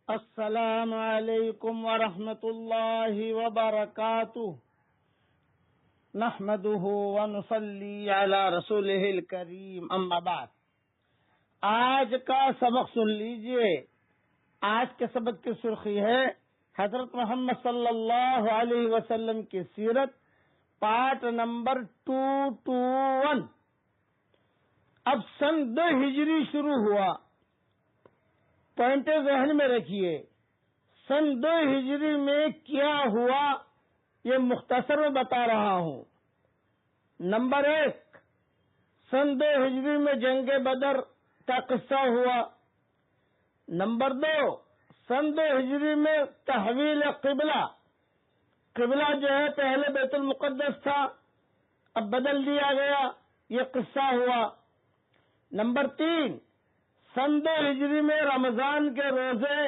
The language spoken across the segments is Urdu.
السلام علیکم ورحمۃ اللہ وبرکاتہ نحمده ونصلی علی رسولہ الکریم اما بعد۔ آج کا سبق سن لیجئے۔ آج کے سبق کی سرخی ہے حضرت محمد صلی اللہ علیہ وسلم کی سیرت، پارٹ نمبر 221۔ اب سن 2 ہجری شروع ہوا، پوائنٹ ذہن میں رکھیے۔ سن 2 ہجری میں کیا ہوا یہ مختصر میں بتا رہا ہوں۔ نمبر 1، سن 2 ہجری میں جنگ بدر کا قصہ ہوا۔ نمبر 2، سن 2 ہجری میں تحویل قبلہ جو ہے پہلے بیت المقدس تھا، اب بدل دیا گیا، یہ قصہ ہوا۔ نمبر 3، سن 2 ہجری میں رمضان کے روزے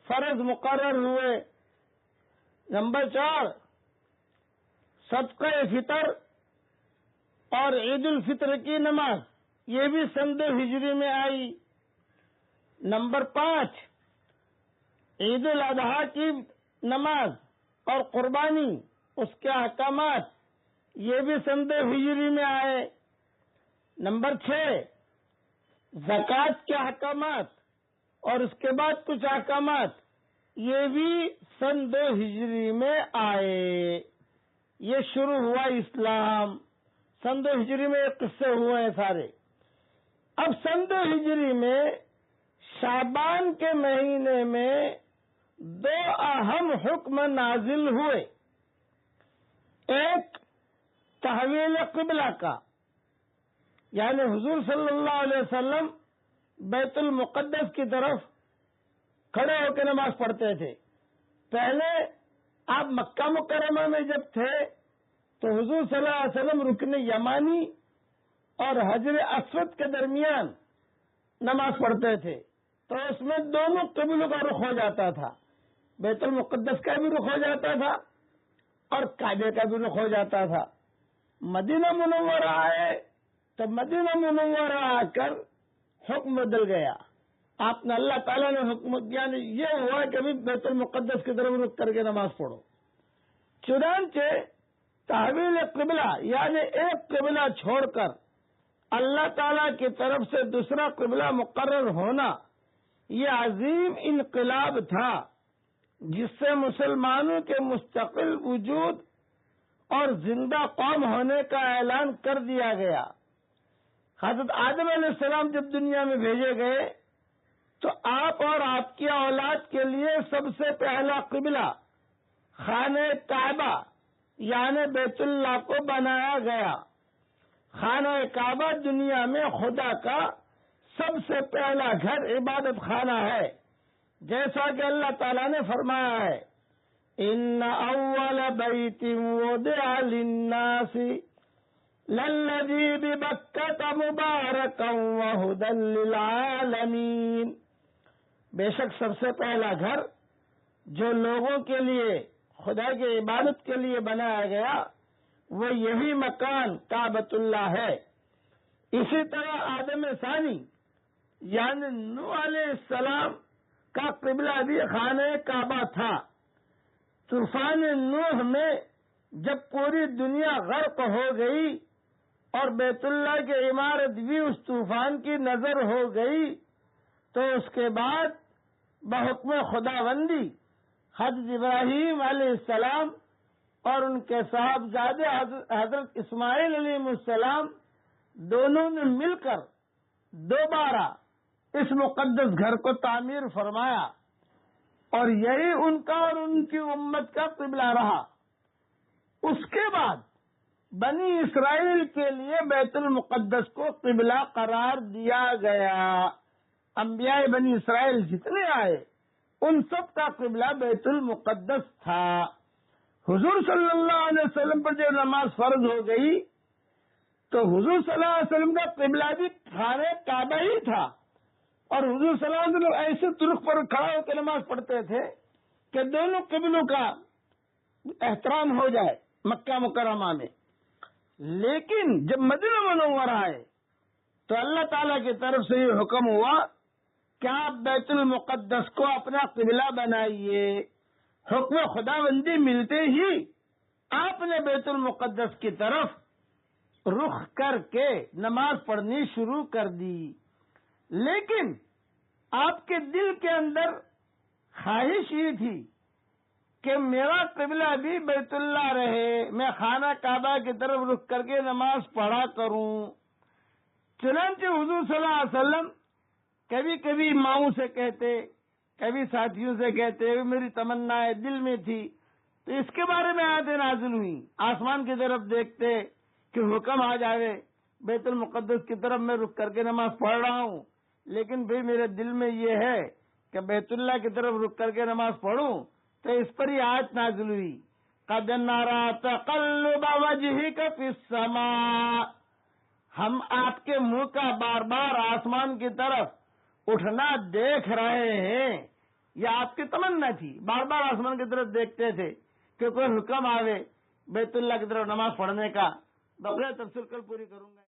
فرض مقرر ہوئے۔ نمبر 4، صدقہ فطر اور عید الفطر کی نماز، یہ بھی سن 2 ہجری میں آئی۔ نمبر 5، عید الاضحیٰ کی نماز اور قربانی، اس کے احکامات، یہ بھی سن 2 ہجری میں آئے۔ نمبر 6، زکوٰۃ کے احکامات اور اس کے بعد کچھ احکامات، یہ بھی سن 2 ہجری میں آئے۔ یہ شروع ہوا اسلام۔ سن 2 ہجری میں یہ قصے ہوئے ہیں سارے۔ اب سن 2 ہجری میں شعبان کے مہینے میں 2 اہم حکم نازل ہوئے۔ ایک تحویل قبلہ کا، یعنی حضور صلی اللہ علیہ وسلم بیت المقدس کی طرف کھڑے ہو کے نماز پڑھتے تھے۔ پہلے آپ مکہ مکرمہ میں جب تھے تو حضور صلی اللہ علیہ وسلم رکن یمانی اور حجر اسود کے درمیان نماز پڑھتے تھے، تو اس میں دونوں قبلوں کا رخ ہو جاتا تھا، بیت المقدس کا بھی رخ ہو جاتا تھا اور کعبے کا بھی رخ ہو جاتا تھا۔ مدینہ منورہ آئے تو مدینہ منورہ آ کر حکم بدل گیا۔ آپ نے اللہ تعالیٰ نے حکم، یعنی یہ ہوا کہ ابھی بیت المقدس کی طرف رک کر کے نماز پڑھو۔ چنانچہ تحویل قبلہ، یعنی ایک قبلہ چھوڑ کر اللہ تعالیٰ کی طرف سے دوسرا قبلہ مقرر ہونا، یہ عظیم انقلاب تھا جس سے مسلمانوں کے مستقل وجود اور زندہ قوم ہونے کا اعلان کر دیا گیا۔ حضرت آدم علیہ السلام جب دنیا میں بھیجے گئے تو آپ اور آپ کی اولاد کے لیے سب سے پہلا قبلہ خانہ کعبہ یعنی بیت اللہ کو بنایا گیا۔ خانہ کعبہ دنیا میں خدا کا سب سے پہلا گھر، عبادت خانہ ہے، جیسا کہ اللہ تعالیٰ نے فرمایا ہے، ان اول بیت وضع للناس للذی ببکۃ مبارکا وہدی للعالمین۔ بے شک سب سے پہلا گھر جو لوگوں کے لیے خدا کی عبادت کے لیے بنایا گیا وہ یہی مکان کعبۃ اللہ ہے۔ اسی طرح آدم ثانی یعنی نوح علیہ السلام کا قبلہ بھی خانہ کعبہ تھا۔ طوفان نوح میں جب پوری دنیا غرق ہو گئی اور بیت اللہ کی عمارت بھی اس طوفان کی نظر ہو گئی تو اس کے بعد بحکم خداوندی حضرت ابراہیم علیہ السلام اور ان کے صاحبزادے حضرت اسماعیل علیہ السلام دونوں نے مل کر دوبارہ اس مقدس گھر کو تعمیر فرمایا، اور یہی ان کا اور ان کی امت کا قبلہ رہا۔ اس کے بعد بنی اسرائیل کے لیے بیت المقدس کو قبلہ قرار دیا گیا۔ انبیاء بنی اسرائیل جتنے آئے ان سب کا قبلہ بیت المقدس تھا۔ حضور صلی اللہ علیہ وسلم پر جب نماز فرض ہو گئی تو حضور صلی اللہ علیہ وسلم کا قبلہ بھی خانہ کعبہ ہی تھا، اور حضور صلی اللہ علیہ وسلم ایسے ترک پر کھڑا ہو کے نماز پڑھتے تھے کہ دونوں قبلوں کا احترام ہو جائے مکہ مکرمہ میں۔ لیکن جب مدینہ منورہ آئے تو اللہ تعالیٰ کی طرف سے یہ حکم ہوا کیا آپ بیت المقدس کو اپنا قبلہ بنائیے. حکم خدا بندی ملتے ہی آپ نے بیت المقدس کی طرف رخ کر کے نماز پڑھنی شروع کر دی. لیکن آپ کے دل کے اندر خواہش یہ تھی کہ میرا قبلہ بھی بیت اللہ رہے، میں خانہ کعبہ کی طرف رخ کر کے نماز پڑھا کروں. چنانچہ حضور صلی اللہ علیہ وسلم کبھی کبھی ماؤں سے کہتے، کبھی ساتھیوں سے کہتے، میری تمنا ہے، دل میں تھی. تو اس کے بارے میں آیتیں نازل ہوئی. آسمان کی طرف دیکھتے کہ حکم آ جاوے بیت المقدس کی طرف میں رک کر کے نماز پڑھ رہا ہوں، لیکن بھئی میرے دل میں یہ ہے کہ بیت اللہ کی طرف رک کر کے نماز پڑھوں. تو اس پر یہ آیت نازل ہوئی، قد نرى تقلب وجهك في السماء. ہم آپ کے منہ کا بار بار آسمان کی طرف اٹھنا دیکھ رہے ہیں. یہ آپ کی تمنا تھی، بار بار آسمان کی طرف دیکھتے تھے کہ کوئی حکم آوے بیت اللہ کی طرف نماز پڑھنے کا. بقیہ تفصیل کل پوری کروں گا.